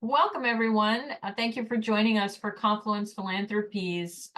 Welcome, everyone. Thank you for joining us for Confluence Philanthropy's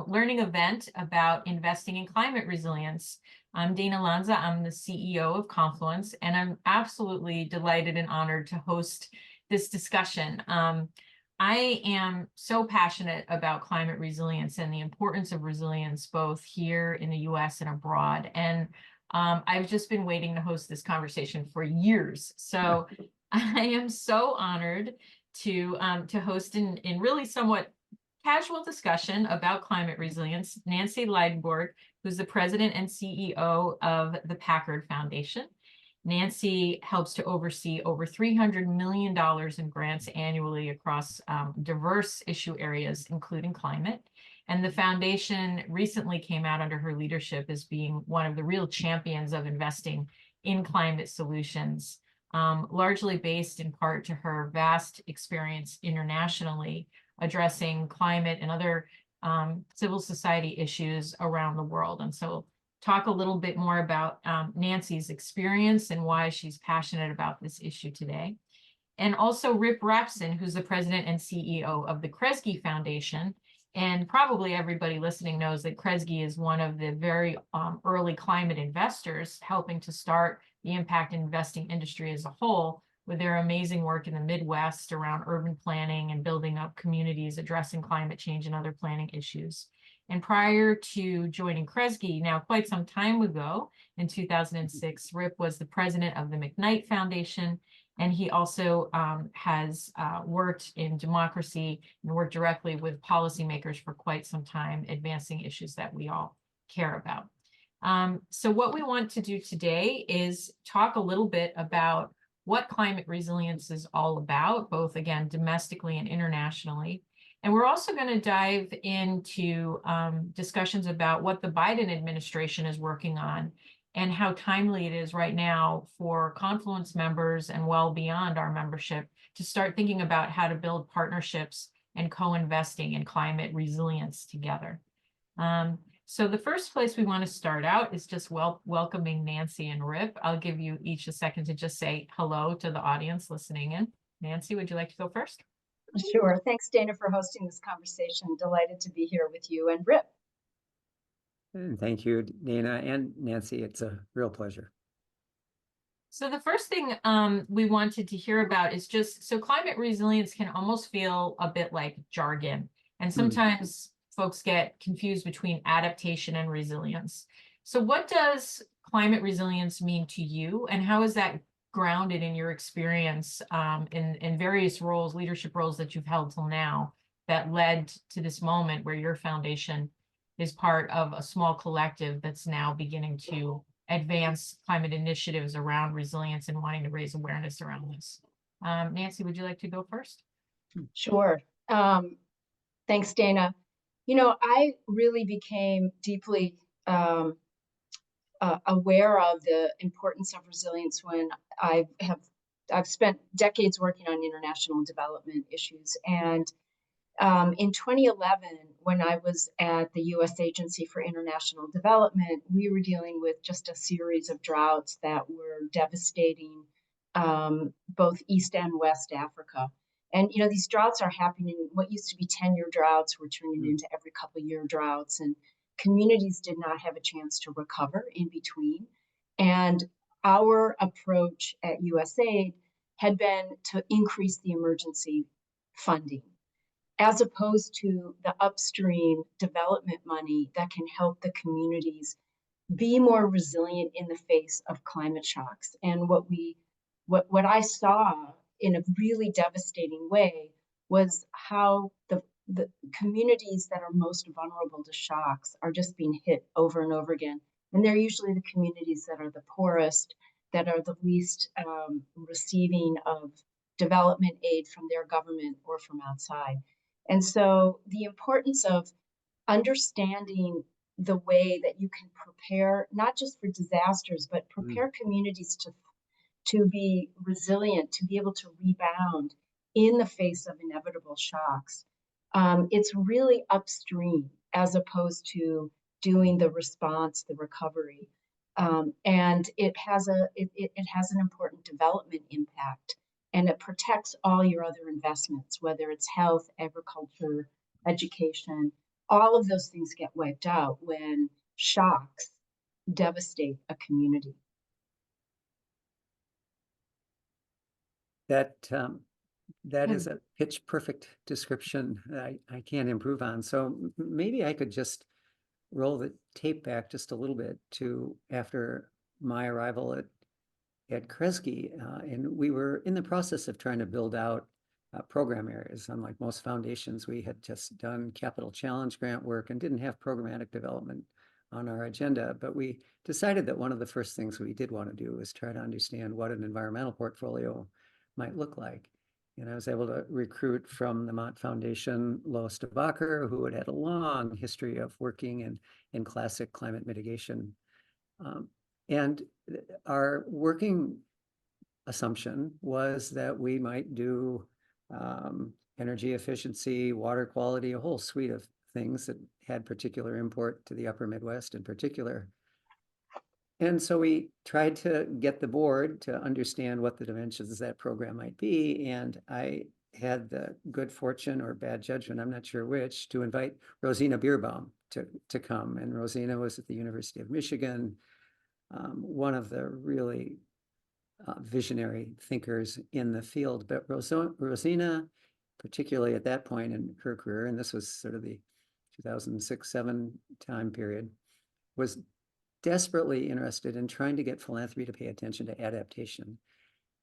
learning event about investing in climate resilience. I'm Dana Lanza. I'm the CEO of Confluence, and I'm absolutely delighted and honored to host this discussion. I am so passionate about climate resilience and the importance of resilience, both here in the US and abroad. And I've just been waiting to host this conversation for years. So I am so honored to host in really somewhat casual discussion about climate resilience, Nancy Lindborg, who's the president and CEO of the Packard Foundation. Nancy helps to oversee over $300 million in grants annually across diverse issue areas, including climate. And the foundation recently came out under her leadership as being one of the real champions of investing in climate solutions. Largely based in part to her vast experience internationally addressing climate and other civil society issues around the world. And so talk a little bit more about Nancy's experience and why she's passionate about this issue today. And also Rapson, who's the president and CEO of the Kresge Foundation. And probably everybody listening knows that Kresge is one of the very early climate investors helping to start the impact investing industry as a whole with their amazing work in the Midwest around urban planning and building up communities addressing climate change and other planning issues. And prior to joining Kresge, now quite some time ago, in 2006, Rip was the president of the McKnight Foundation, and he also has worked in democracy and worked directly with policymakers for quite some time, advancing issues that we all care about. So what we want to do today is talk a little bit about what climate resilience is all about, both, again, domestically and internationally. And we're also going to dive into discussions about what the Biden administration is working on and how timely it is right now for Confluence members and well beyond our membership to start thinking about how to build partnerships and co-investing in climate resilience together. So the first place we want to start out is just welcoming Nancy and Rip. I'll give you each a second to just say hello to the audience listening in. Nancy, would you like to go first? Sure. Thanks, Dana, for hosting this conversation. Delighted to be here with you and Rip. Thank you, Dana and Nancy. It's a real pleasure. So the first thing we wanted to hear about is just, so climate resilience can almost feel a bit like jargon. And sometimes folks get confused between adaptation and resilience. So what does climate resilience mean to you? And how is that grounded in your experience in various roles, leadership roles that you've held till now that led to this moment where your foundation is part of a small collective that's now beginning to advance climate initiatives around resilience and wanting to raise awareness around this? Nancy, would you like to go first? Sure. Thanks, Dana. You know, I really became deeply aware of the importance of resilience when I've spent decades working on international development issues. And in 2011, when I was at the U.S. Agency for International Development, we were dealing with just a series of droughts that were devastating both East and West Africa. And, you know, these droughts are happening. What used to be 10-year droughts were turning into every couple-year droughts. And communities did not have a chance to recover in between. And our approach at USAID had been to increase the emergency funding, as opposed to the upstream development money that can help the communities be more resilient in the face of climate shocks. And what I saw in a really devastating way was how the communities that are most vulnerable to shocks are just being hit over and over again. And they're usually the communities that are the poorest, that are the least receiving of development aid from their government or from outside. And so the importance of understanding the way that you can prepare, not just for disasters, but prepare communities to be resilient, to be able to rebound in the face of inevitable shocks. It's really upstream as opposed to doing the response, the recovery. And it has an important development impact and it protects all your other investments, whether it's health, agriculture, education. All of those things get wiped out when shocks devastate a community. That is a pitch perfect description I can't improve on. So maybe I could just roll the tape back just a little bit to after my arrival at Kresge, and we were in the process of trying to build out program areas. Unlike most foundations, we had just done capital challenge grant work and didn't have programmatic development on our agenda. But we decided that one of the first things we did want to do was try to understand what an environmental portfolio might look like. And I was able to recruit from the Mott Foundation Lois DeBacher, who had had a long history of working in classic climate mitigation. And our working assumption was that we might do energy efficiency, water quality, a whole suite of things that had particular import to the upper Midwest in particular. And so we tried to get the board to understand what the dimensions of that program might be. And I had the good fortune or bad judgment, I'm not sure which, to invite Rosina Bierbaum to come. And Rosina was at the University of Michigan, one of the really visionary thinkers in the field. But Rosina, particularly at that point in her career, and this was sort of the 2006-07 time period, was desperately interested in trying to get philanthropy to pay attention to adaptation.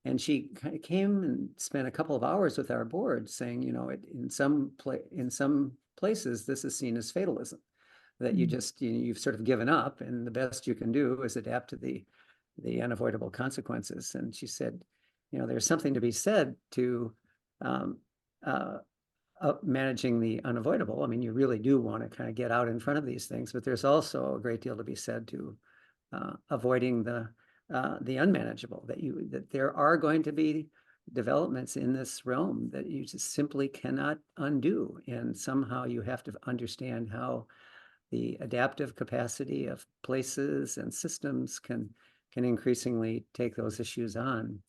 And she kind of came and spent a couple of hours with our board saying, you know, in some places, this is seen as fatalism, that you just, you've sort of given up and the best you can do is adapt to the unavoidable consequences. And she said, you know, there's something to be said to managing the unavoidable. I mean, you really do want to kind of get out in front of these things, but there's also a great deal to be said to avoiding the unmanageable, that there are going to be developments in this realm that you just simply cannot undo. And somehow you have to understand how the adaptive capacity of places and systems can increasingly take those issues on.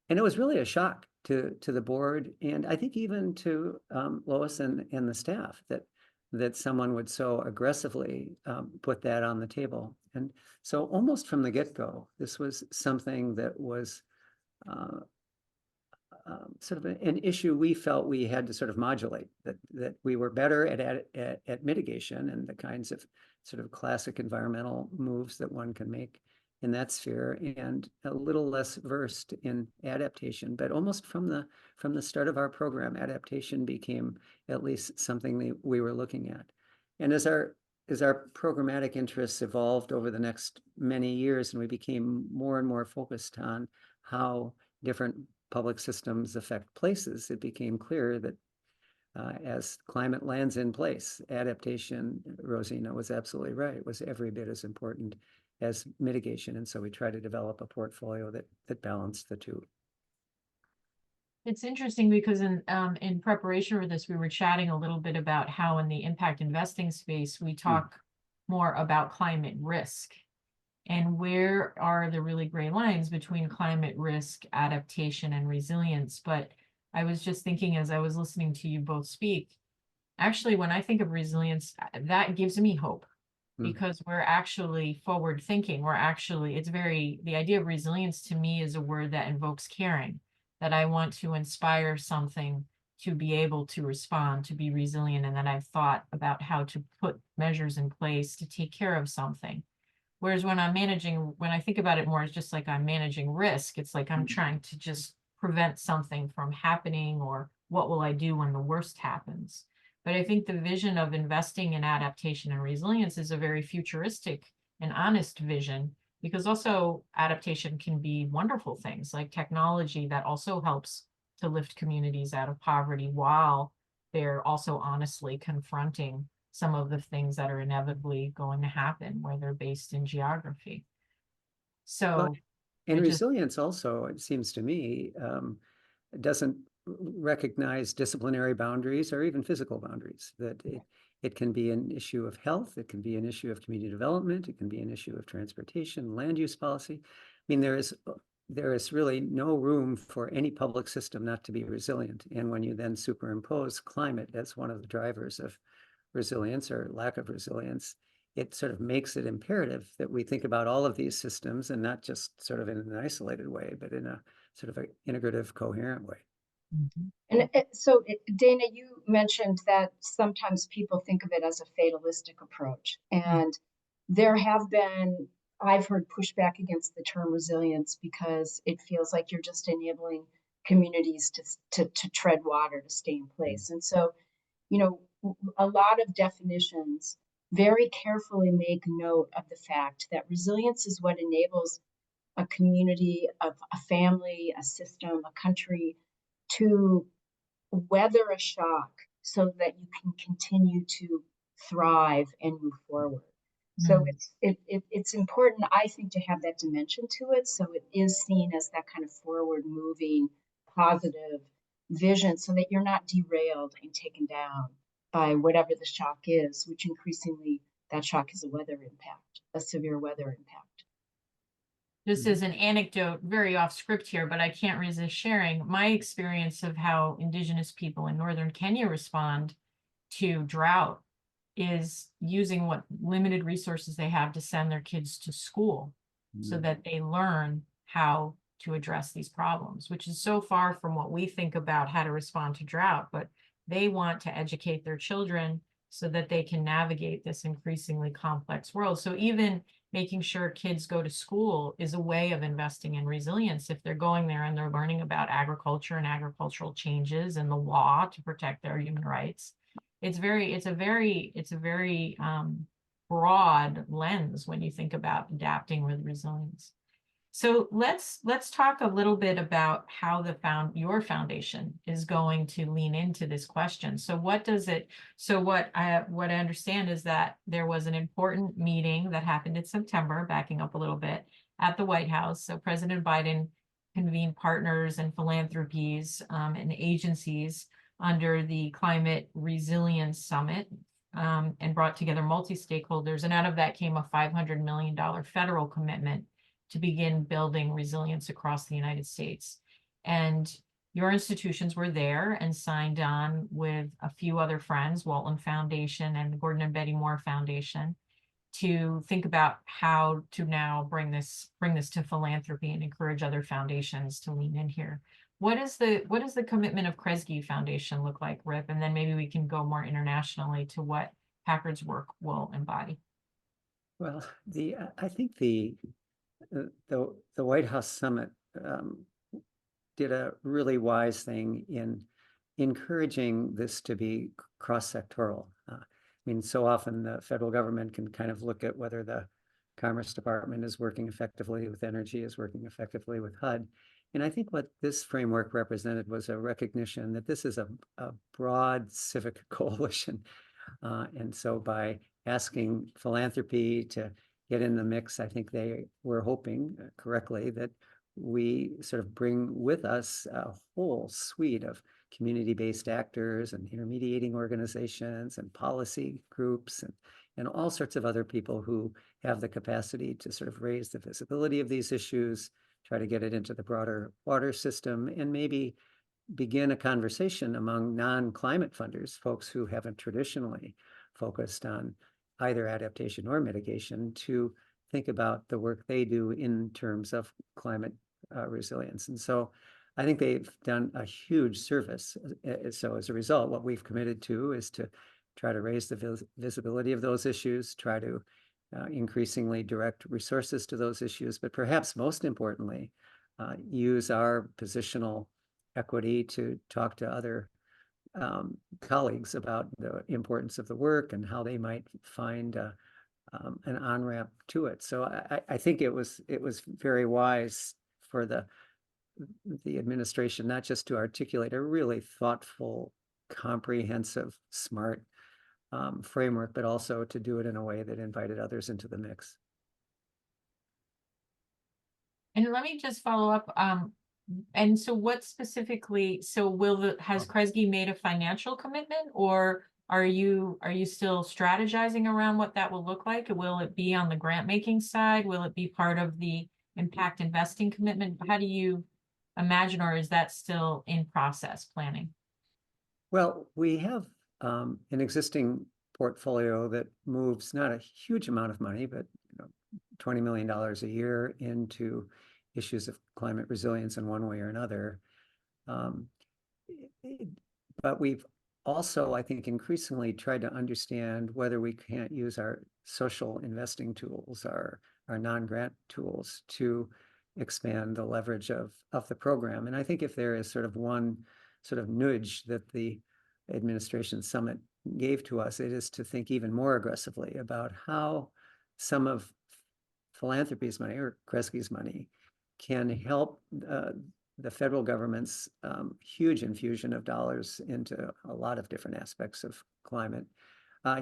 And it was really a shock to the board, and I think even to Lois and the staff, that someone would so aggressively put that on the table. And so almost from the get-go, this was something that was sort of an issue we felt we had to sort of modulate, that we were better at mitigation and the kinds of sort of classic environmental moves that one can make in that sphere, and a little less versed in adaptation. But almost from the start of our program, adaptation became at least something that we were looking at. And as our programmatic interests evolved over the next many years, and we became more and more focused on how different public systems affect places, it became clear that as climate lands in place, adaptation, Rosina was absolutely right, was every bit as important as mitigation. And so we try to develop a portfolio that balanced the two. It's interesting because in preparation for this, we were chatting a little bit about how in the impact investing space, we talk more about climate risk and where are the really gray lines between climate risk, adaptation, and resilience. But I was just thinking as I was listening to you both speak, actually, when I think of resilience, that gives me hope. Because we're actually forward thinking. The idea of resilience to me is a word that invokes caring, that I want to inspire something to be able to respond, to be resilient, and that I've thought about how to put measures in place to take care of something. Whereas when I think about it more, it's just like I'm managing risk. It's like I'm trying to just prevent something from happening, or what will I do when the worst happens? But I think the vision of investing in adaptation and resilience is a very futuristic and honest vision, because also adaptation can be wonderful things like technology that also helps to lift communities out of poverty while they're also honestly confronting some of the things that are inevitably going to happen where they're based in geography. So, and resilience also, it seems to me, doesn't recognize disciplinary boundaries or even physical boundaries, that it can be an issue of health, it can be an issue of community development, it can be an issue of transportation, land use policy. I mean, there is there is really no room for any public system not to be resilient. And when you then superimpose climate as one of the drivers of resilience or lack of resilience, it sort of makes it imperative that we think about all of these systems and not just sort of in an isolated way, but in a sort of an integrative, coherent way. And Dana, you mentioned that sometimes people think of it as a fatalistic approach. And there have been, I've heard pushback against the term resilience because it feels like you're just enabling communities to tread water, to stay in place. And so, you know, a lot of definitions very carefully make note of the fact that resilience is what enables a community, of a family, a system, a country to weather a shock so that you can continue to thrive and move forward. So it's important, I think, to have that dimension to it. So it is seen as that kind of forward moving, positive vision so that you're not derailed and taken down by whatever the shock is, which increasingly that shock is a weather impact, a severe weather impact. Just as an anecdote, very off script here, but I can't resist sharing my experience of how Indigenous people in northern Kenya respond to drought is using what limited resources they have to send their kids to school so that they learn how to address these problems, which is so far from what we think about how to respond to drought, but they want to educate their children so that they can navigate this increasingly complex world. So even making sure kids go to school is a way of investing in resilience. If they're going there and they're learning about agriculture and agricultural changes and the law to protect their human rights, it's a very broad lens when you think about adapting with resilience. So let's talk a little bit about how your foundation is going to lean into this question. So what I understand is that there was an important meeting that happened in September, backing up a little bit, at the White House. So President Biden convened partners and philanthropies and agencies under the Climate Resilience Summit and brought together multi-stakeholders. And out of that came a $500 million federal commitment to begin building resilience across the United States. And your institutions were there and signed on with a few other friends, Walton Foundation and the Gordon and Betty Moore Foundation, to think about how to now bring this to philanthropy and encourage other foundations to lean in here. What does the commitment of Kresge Foundation look like, Rip? And then maybe we can go more internationally to what Packard's work will embody. Well, I think the White House Summit did a really wise thing in encouraging this to be cross-sectoral. I mean, so often the federal government can kind of look at whether the Commerce Department is working effectively with energy, is working effectively with HUD. And I think what this framework represented was a recognition that this is a broad civic coalition. And so by asking philanthropy to get in the mix, I think they were hoping correctly that we sort of bring with us a whole suite of community-based actors and intermediating organizations and policy groups and all sorts of other people who have the capacity to sort of raise the visibility of these issues, try to get it into the broader water system, and maybe begin a conversation among non-climate funders, folks who haven't traditionally focused on either adaptation or mitigation, to think about the work they do in terms of climate resilience. And so I think they've done a huge service. So as a result, what we've committed to is to try to raise the visibility of those issues, try to increasingly direct resources to those issues, but perhaps most importantly, use our positional equity to talk to other colleagues about the importance of the work and how they might find an on-ramp to it. So I think it was very wise for the administration not just to articulate a really thoughtful, comprehensive, smart framework, but also to do it in a way that invited others into the mix. And let me just follow up. And so what specifically, so has Kresge made a financial commitment, or are you still strategizing around what that will look like? Will it be on the grant making side? Will it be part of the impact investing commitment? How do you imagine, or is that still in process planning? Well, we have an existing portfolio that moves not a huge amount of money, but $20 million a year into issues of climate resilience in one way or another. But we've also, I think, increasingly tried to understand whether we can't use our social investing tools, our non-grant tools, to expand the leverage of the program. And I think if there is sort of one sort of nudge that the administration summit gave to us, it is to think even more aggressively about how some of philanthropy's money, or Kresge's money, can help the federal government's huge infusion of dollars into a lot of different aspects of climate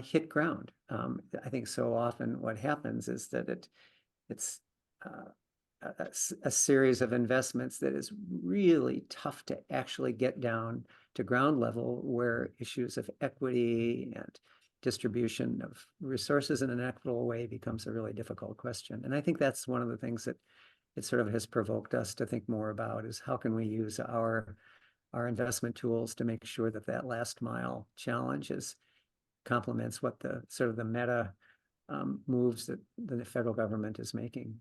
hit ground. I think so often what happens is that it's a series of investments that is really tough to actually get down to ground level, where issues of equity and distribution of resources in an equitable way becomes a really difficult question. And I think that's one of the things that it sort of has provoked us to think more about, is how can we use our investment tools to make sure that that last mile challenge complements what the sort of the meta moves that the federal government is making.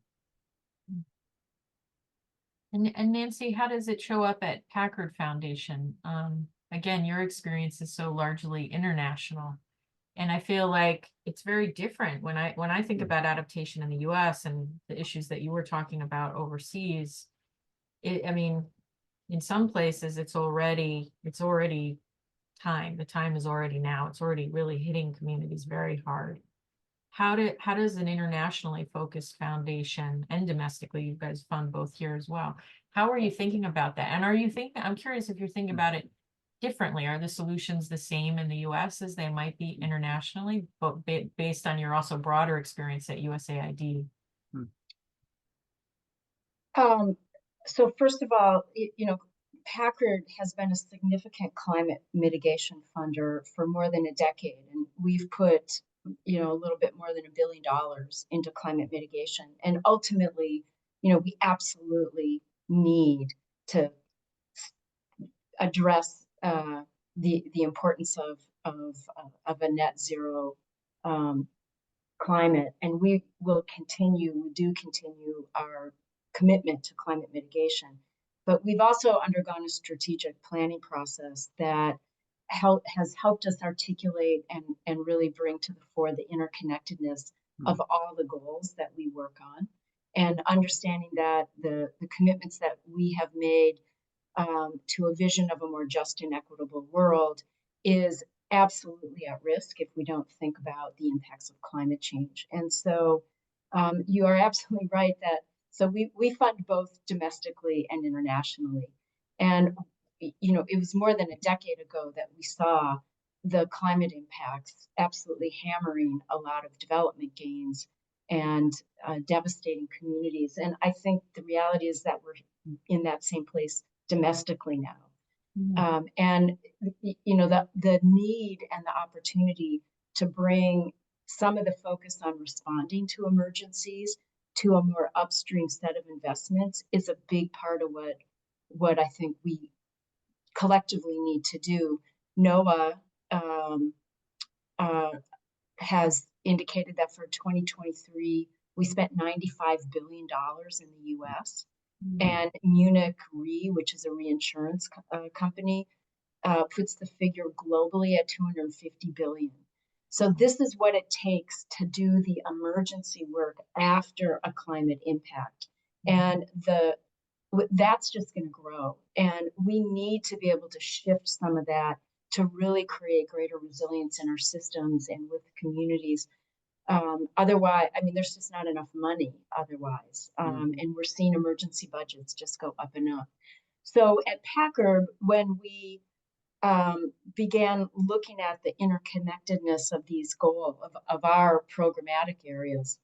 And Nancy, how does it show up at Packard Foundation? Again, your experience is so largely international, and I feel like it's very different when I think about adaptation in the U.S. and the issues that you were talking about overseas. I mean, in some places it's already time. The time is already now. It's already really hitting communities very hard. How does an internationally focused foundation, and domestically, you guys fund both here as well, how are you thinking about that? And I'm curious if you're thinking about it differently. Are the solutions the same in the US as they might be internationally, but based on your also broader experience at USAID? So first of all, Packard has been a significant climate mitigation funder for more than a decade, and we've put a little bit more than $1 billion into climate mitigation. And ultimately, we absolutely need to address the importance of a net zero climate, and we do continue our commitment to climate mitigation. But we've also undergone a strategic planning process that has helped us articulate and really bring to the fore the interconnectedness of all the goals that we work on, and understanding that the commitments that we have made to a vision of a more just and equitable world is absolutely at risk if we don't think about the impacts of climate change. And so you are absolutely right that we fund both domestically and internationally. And it was more than a decade ago that we saw the climate impacts absolutely hammering a lot of development gains and devastating communities. And I think the reality is that we're in that same place domestically now. And the need and the opportunity to bring some of the focus on responding to emergencies to a more upstream set of investments is a big part of what I think we collectively need to do. NOAA has indicated that for 2023, we spent $95 billion in the US. And Munich Re, which is a reinsurance company, puts the figure globally at $250 billion. So this is what it takes to do the emergency work after a climate impact. And that's just going to grow. And we need to be able to shift some of that to really create greater resilience in our systems and with communities. Otherwise, I mean, there's just not enough money otherwise. And we're seeing emergency budgets just go up and up. So at Packard, when we began looking at the interconnectedness of these goals of our programmatic areas,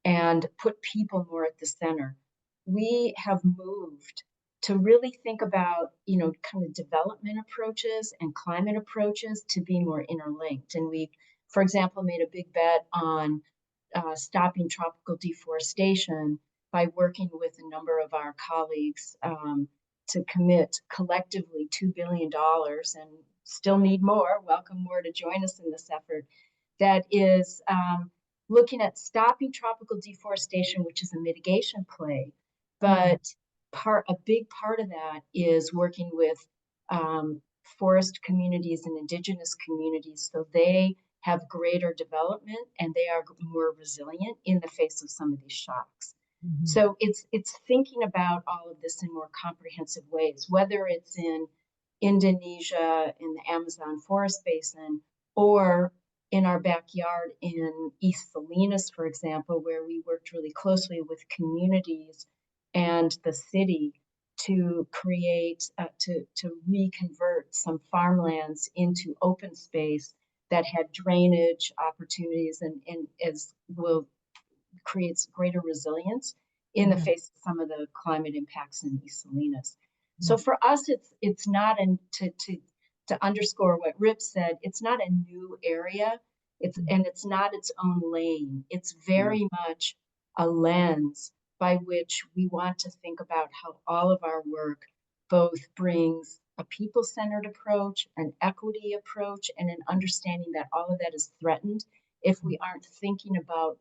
and put people more at the center, we have moved to really think about, kind of development approaches and climate approaches to be more interlinked. And we, for example, made a big bet on stopping tropical deforestation by working with a number of our colleagues to commit collectively $2 billion and still need more. Welcome more to join us in this effort. That is looking at stopping tropical deforestation, which is a mitigation play, but a big part of that is working with forest communities and indigenous communities so they have greater development and they are more resilient in the face of some of these shocks. So it's thinking about all of this in more comprehensive ways, whether it's in Indonesia, in the Amazon forest basin, or in our backyard in East Salinas, for example, where we worked really closely with communities and the city to create, to reconvert some farmlands into open space that had drainage opportunities and as will creates greater resilience in the face of some of the climate impacts in East Salinas. So for us, it's not to underscore what Rip said, it's not a new area. It's not its own lane. It's very much a lens by which we want to think about how all of our work both brings a people-centered approach, an equity approach, and an understanding that all of that is threatened if we aren't thinking about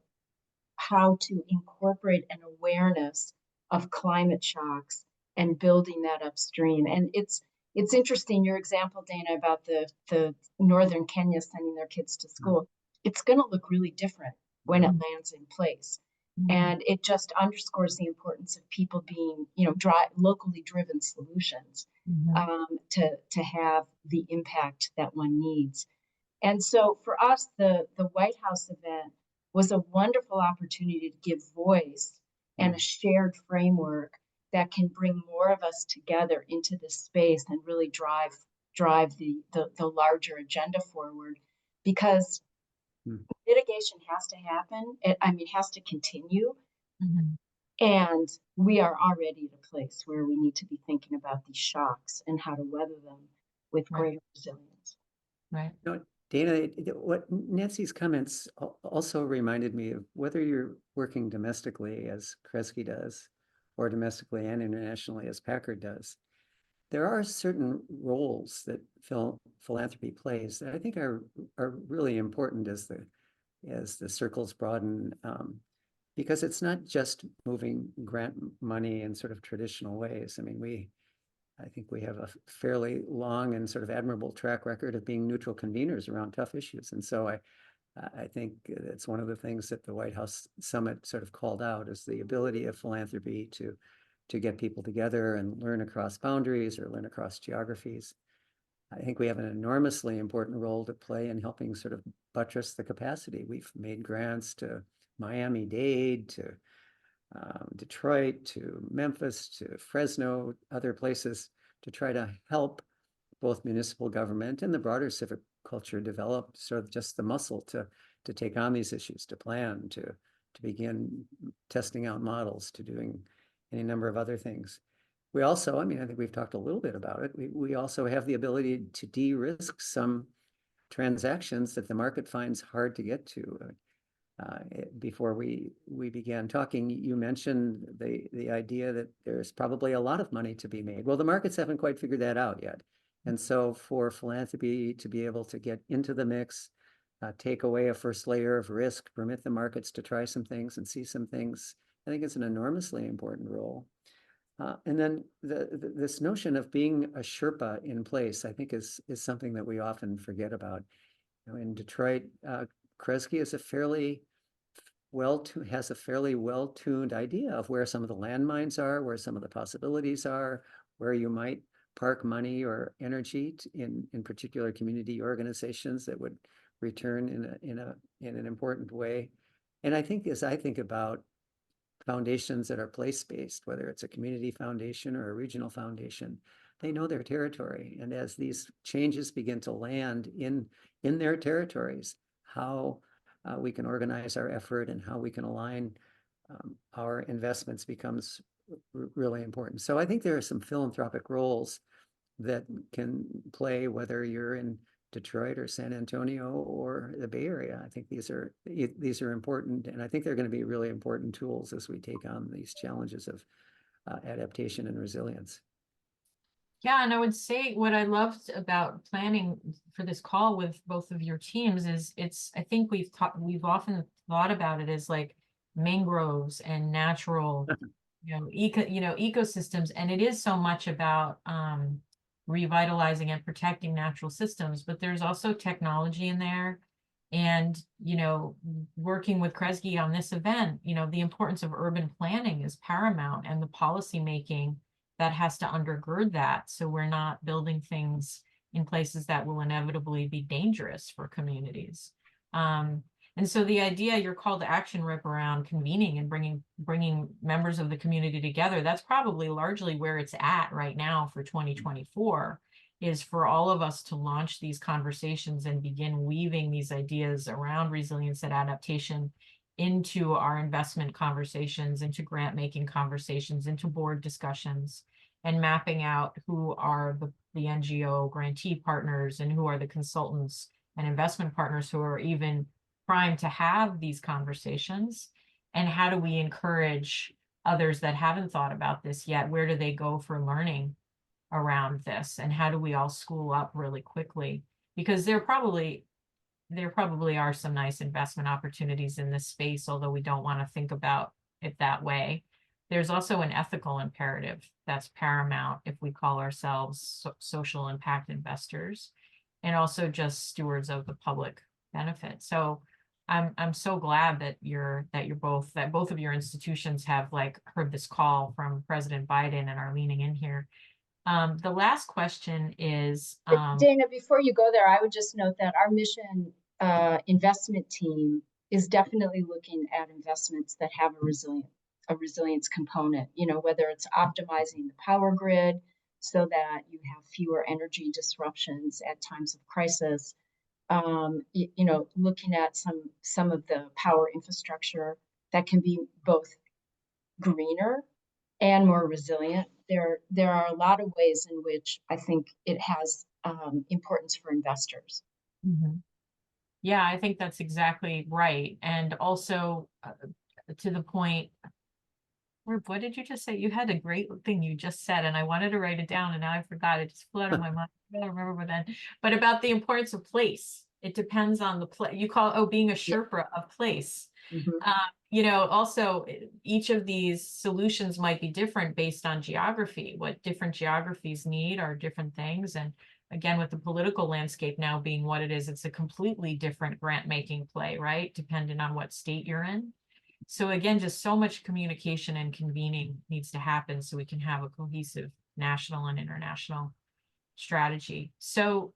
how to incorporate an awareness of climate shocks and building that upstream. And it's interesting, your example, Dana, about the northern Kenya sending their kids to school. It's going to look really different when it lands in place. And it just underscores the importance of people being, locally driven solutions to have the impact that one needs. And so for us, the White House event was a wonderful opportunity to give voice and a shared framework that can bring more of us together into this space and really drive the larger agenda forward, because mitigation has to happen. It has to continue. And we are already at a place where we need to be thinking about these shocks and how to weather them with greater resilience. Right. Dana, what Nancy's comments also reminded me of, whether you're working domestically as Kresge does, or domestically and internationally as Packard does, there are certain roles that philanthropy plays that I think are really important as the circles broaden, because it's not just moving grant money in sort of traditional ways. I think we have a fairly long and sort of admirable track record of being neutral conveners around tough issues. And so I think it's one of the things that the White House Summit sort of called out, is the ability of philanthropy to get people together and learn across boundaries or learn across geographies. I think we have an enormously important role to play in helping sort of buttress the capacity. We've made grants to Miami-Dade, to Detroit, to Memphis, to Fresno, other places, to try to help both municipal government and the broader civic culture develop sort of just the muscle to take on these issues, to plan, to begin testing out models, to doing any number of other things. We also, I think we've talked a little bit about it, we also have the ability to de-risk some transactions that the market finds hard to get to. Before we began talking, you mentioned the idea that there's probably a lot of money to be made. Well, the markets haven't quite figured that out yet. And so for philanthropy to be able to get into the mix, take away a first layer of risk, permit the markets to try some things and see some things, I think it's an enormously important role. And then this notion of being a Sherpa in place, I think is something that we often forget about. In Detroit, Kresge is has a fairly well-tuned idea of where some of the landmines are, where some of the possibilities are, where you might park money or energy in particular community organizations that would return in an important way. And I think as I think about foundations that are place-based, whether it's a community foundation or a regional foundation, they know their territory. And as these changes begin to land in their territories, how we can organize our effort and how we can align our investments becomes really important. So I think there are some philanthropic roles that can play, whether you're in Detroit or San Antonio or the Bay Area. I think these are important, and I think they're going to be really important tools as we take on these challenges of adaptation and resilience. Yeah, and I would say what I loved about planning for this call with both of your teams is I think we've often thought about it as like mangroves and natural, ecosystems, and it is so much about revitalizing and protecting natural systems, but there's also technology in there. And, working with Kresge on this event, the importance of urban planning is paramount, and the policy making that has to undergird that. So we're not building things in places that will inevitably be dangerous for communities. And so the idea, your call to action, Rip, around convening and bringing members of the community together, that's probably largely where it's at right now for 2024, is for all of us to launch these conversations and begin weaving these ideas around resilience and adaptation into our investment conversations, into grant making conversations, into board discussions, and mapping out who are the NGO grantee partners and who are the consultants and investment partners who are even primed to have these conversations. And how do we encourage others that haven't thought about this yet? Where do they go for learning around this? And how do we all school up really quickly? Because there probably are some nice investment opportunities in this space, although we don't want to think about it that way. There's also an ethical imperative that's paramount if we call ourselves social impact investors, and also just stewards of the public benefit. So I'm so glad that both of your institutions have heard this call from President Biden and are leaning in here. The last question is, Dana, before you go there, I would just note that our mission investment team is definitely looking at investments that have a resilience component, whether it's optimizing the power grid so that you have fewer energy disruptions at times of crisis, looking at some of the power infrastructure that can be both greener and more resilient. There are a lot of ways in which I think it has importance for investors. Mm-hmm. Yeah, I think that's exactly right. And also to the point, what did you just say? You had a great thing you just said, and I wanted to write it down, and now I forgot. It just flew out of my mind. I don't remember what then. But about the importance of place. It depends on the place. You call being a Sherpa of place. Mm-hmm. Also each of these solutions might be different based on geography. What different geographies need are different things. And again, with the political landscape now being what it is, it's a completely different grant making play, right? Depending on what state you're in. So again, just so much communication and convening needs to happen so we can have a cohesive national and international strategy. So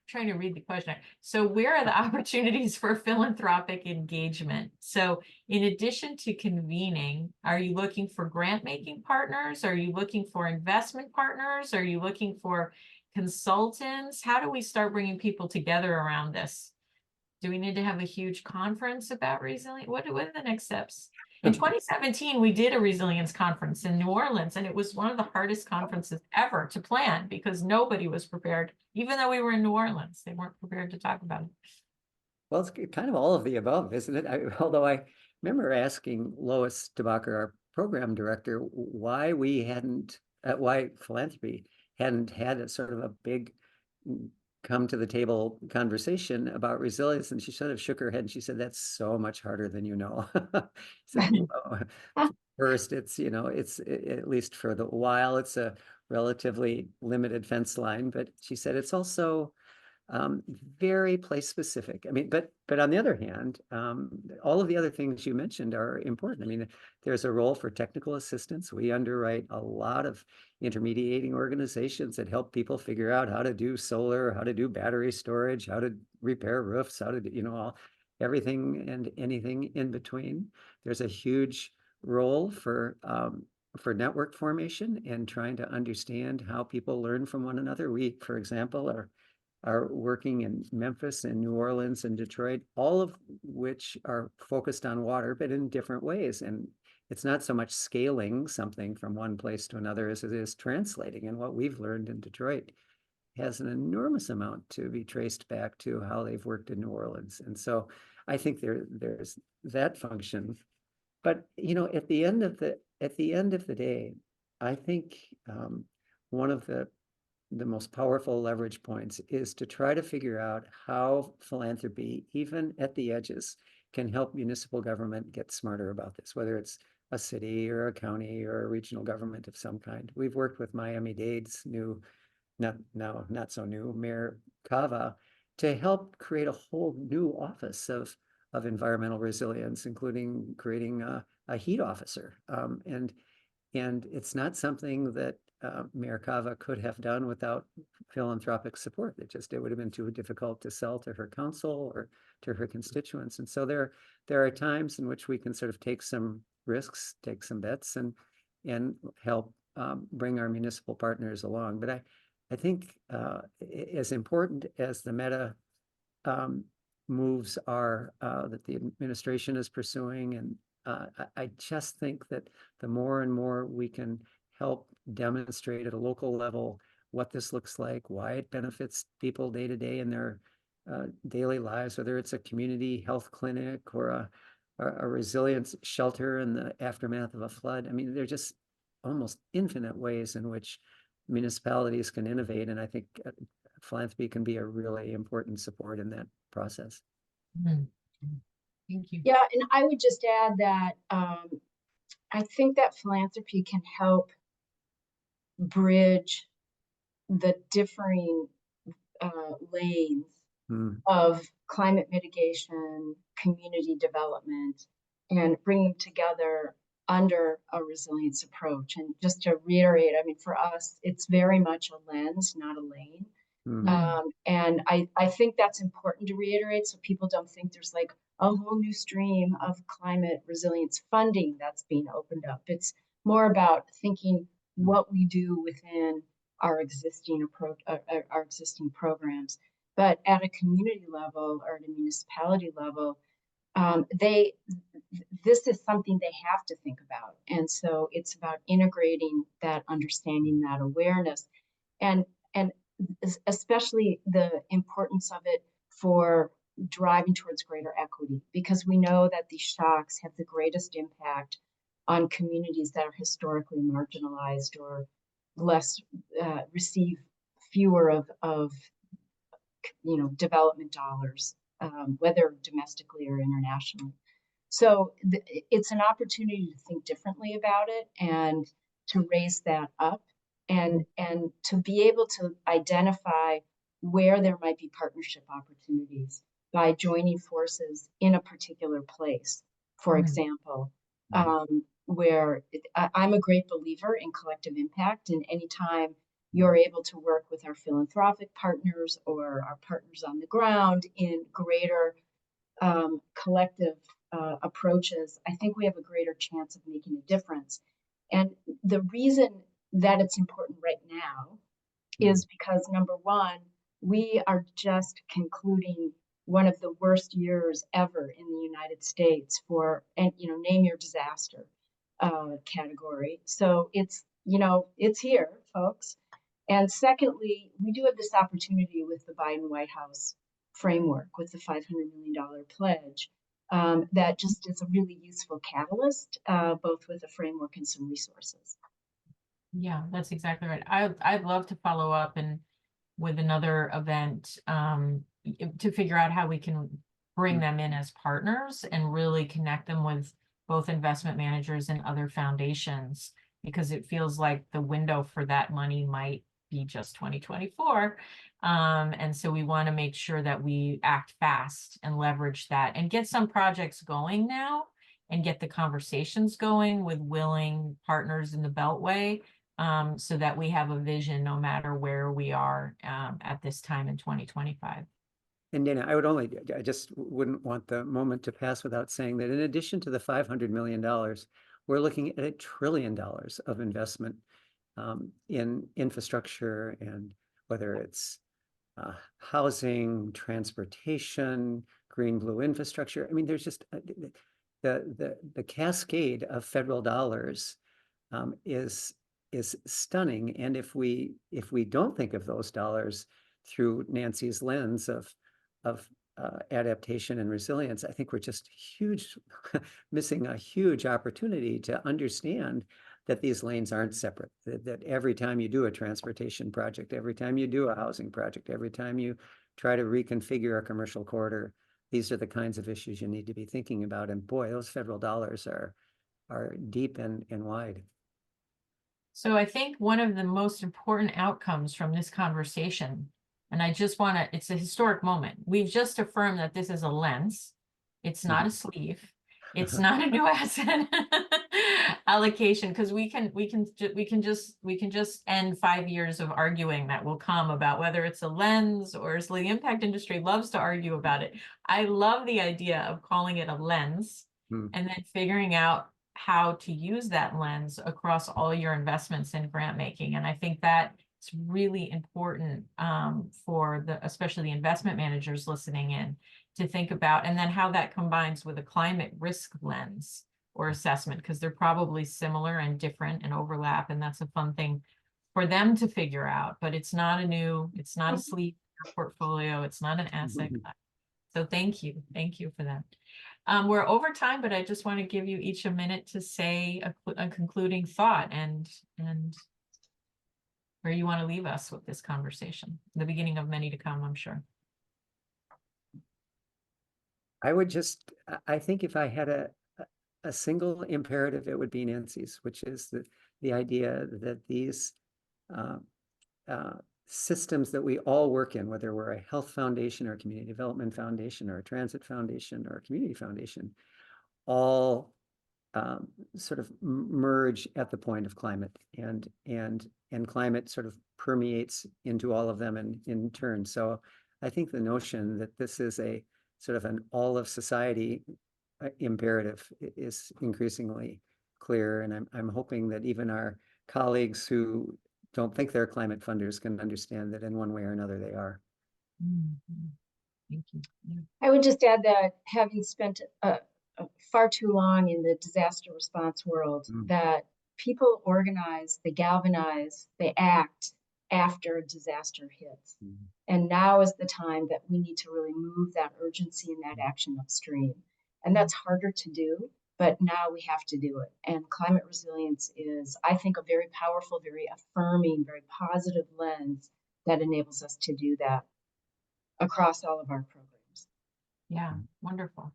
trying to read the question. So where are the opportunities for philanthropic engagement? So in addition to convening, are you looking for grant making partners? Are you looking for investment partners? Are you looking for consultants? How do we start bringing people together around this? Do we need to have a huge conference about resilience? What are the next steps? In 2017, we did a resilience conference in New Orleans, and it was one of the hardest conferences ever to plan because nobody was prepared. Even though we were in New Orleans, they weren't prepared to talk about it. Well, it's kind of all of the above, isn't it? Although I remember asking Lois DeBacher, our program director, why philanthropy hadn't had a sort of a big come to the table conversation about resilience, and she sort of shook her head and she said, "That's so much harder than you know." So, first, it's at least for the while, it's a relatively limited fence line, but she said it's also very place specific. I mean, but on the other hand, all of the other things you mentioned are important. I mean, there's a role for technical assistance. We underwrite a lot of intermediating organizations that help people figure out how to do solar, how to do battery storage, how to repair roofs, how to do, everything and anything in between. There's a huge role for network formation and trying to understand how people learn from one another. We, for example, are working in Memphis and New Orleans and Detroit, all of which are focused on water, but in different ways. And it's not so much scaling something from one place to another as it is translating. And what we've learned in Detroit has an enormous amount to be traced back to how they've worked in New Orleans. And so I think there's that function. But at the end of the day, I think one of the most powerful leverage points is to try to figure out how philanthropy, even at the edges, can help municipal government get smarter about this, whether it's a city or a county or a regional government of some kind. We've worked with Miami-Dade's new, not so new, Mayor Cava, to help create a whole new office of environmental resilience, including creating a heat officer. And it's not something that Mayor Cava could have done without philanthropic support. It would have been too difficult to sell to her council or to her constituents. And so there are times in which we can sort of take some risks, take some bets, and help bring our municipal partners along. But I think as important as the meta moves are that the administration is pursuing, and I just think that the more and more we can help demonstrate at a local level what this looks like, why it benefits people day to day in their daily lives, whether it's a community health clinic or a resilience shelter in the aftermath of a flood. I mean, they're just almost infinite ways in which municipalities can innovate, and I think philanthropy can be a really important support in that process. Mhm. Thank you. Yeah, and I would just add that I think that philanthropy can help bridge the differing lanes of climate mitigation, community development, and bring them together under a resilience approach. And just to reiterate, I mean, for us, it's very much a lens, not a lane. And I think that's important to reiterate so people don't think there's like a whole new stream of climate resilience funding that's being opened up. It's more about thinking what we do within our existing approach, our existing programs. But at a community level or at a municipality level, this is something they have to think about. And so it's about integrating that understanding, that awareness, and especially the importance of it for driving towards greater equity, because we know that these shocks have the greatest impact on communities that are historically marginalized or less receive fewer of development dollars, whether domestically or internationally. So it's an opportunity to think differently about it and to raise that up and to be able to identify where there might be partnership opportunities by joining forces in a particular place, for example, where I'm a great believer in collective impact, and anytime you're able to work with our philanthropic partners or our partners on the ground in greater collective approaches, I think we have a greater chance of making a difference. And the reason that it's important right now is because, number one, we are just concluding one of the worst years ever in the United States for, and name your disaster category. So it's here, folks. And secondly, we do have this opportunity with the Biden White House framework with the $500 million pledge that just is a really useful catalyst, both with a framework and some resources. Yeah, that's exactly right. I'd love to follow up and with another event to figure out how we can bring them in as partners and really connect them with both investment managers and other foundations, because it feels like the window for that money might be just 2024. And so we want to make sure that we act fast and leverage that and get some projects going now and get the conversations going with willing partners in the Beltway, so that we have a vision no matter where we are at this time in 2025. And Dana, I just wouldn't want the moment to pass without saying that in addition to the $500 million, we're looking at $1 trillion of investment in infrastructure, and whether it's housing, transportation, green, blue infrastructure. I mean, there's just the cascade of federal dollars is is stunning. And if we don't think of those dollars through Nancy's lens of adaptation and resilience, I think we're just missing a huge opportunity to understand that these lanes aren't separate, that every time you do a transportation project, every time you do a housing project, every time you try to reconfigure a commercial corridor, these are the kinds of issues you need to be thinking about. And boy, those federal dollars are deep and wide. So I think one of the most important outcomes from this conversation, and I just want to, it's a historic moment. We've just affirmed that this is a lens. It's not a sleeve. It's not a new asset allocation, because we can just end 5 years of arguing that will come about whether it's a lens or the impact industry loves to argue about it. I love the idea of calling it a lens and then figuring out how to use that lens across all your investments in grant making. And I think that it's really important for especially the investment managers listening in to think about, and then how that combines with a climate risk lens or assessment, because they're probably similar and different and overlap. And that's a fun thing for them to figure out, but it's not a sleep portfolio. It's not an asset. So thank you for that. We're over time, but I just want to give you each a minute to say a concluding thought and where you want to leave us with this conversation. The beginning of many to come, I'm sure. I think if I had a single imperative, it would be Nancy's, which is the idea that these systems that we all work in, whether we're a health foundation or a community development foundation or a transit foundation or a community foundation, all sort of merge at the point of climate, and climate sort of permeates into all of them in turn. So I think the notion that this is a sort of an all of society imperative is increasingly clear, and I'm hoping that even our colleagues who don't think they're climate funders can understand that in one way or another they are. Thank you. Yeah. I would just add that having spent far too long in the disaster response world, that people organize, they galvanize, they act after a disaster hits. And now is the time that we need to really move that urgency and that action upstream. And that's harder to do, but now we have to do it. And climate resilience is, I think, a very powerful, very affirming, very positive lens that enables us to do that across all of our programs. Yeah, wonderful.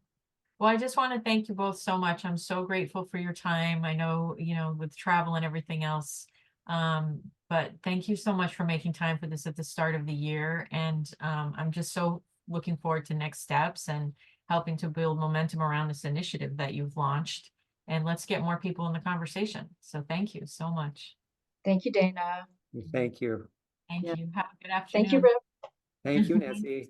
Well, I just want to thank you both so much. I'm so grateful for your time. I know, with travel and everything else, but thank you so much for making time for this at the start of the year. And I'm just so looking forward to next steps and helping to build momentum around this initiative that you've launched. And let's get more people in the conversation. So thank you so much. Thank you, Dana. Thank you. Thank you. Have a good afternoon. Thank you, Rip. Thank you, Nancy.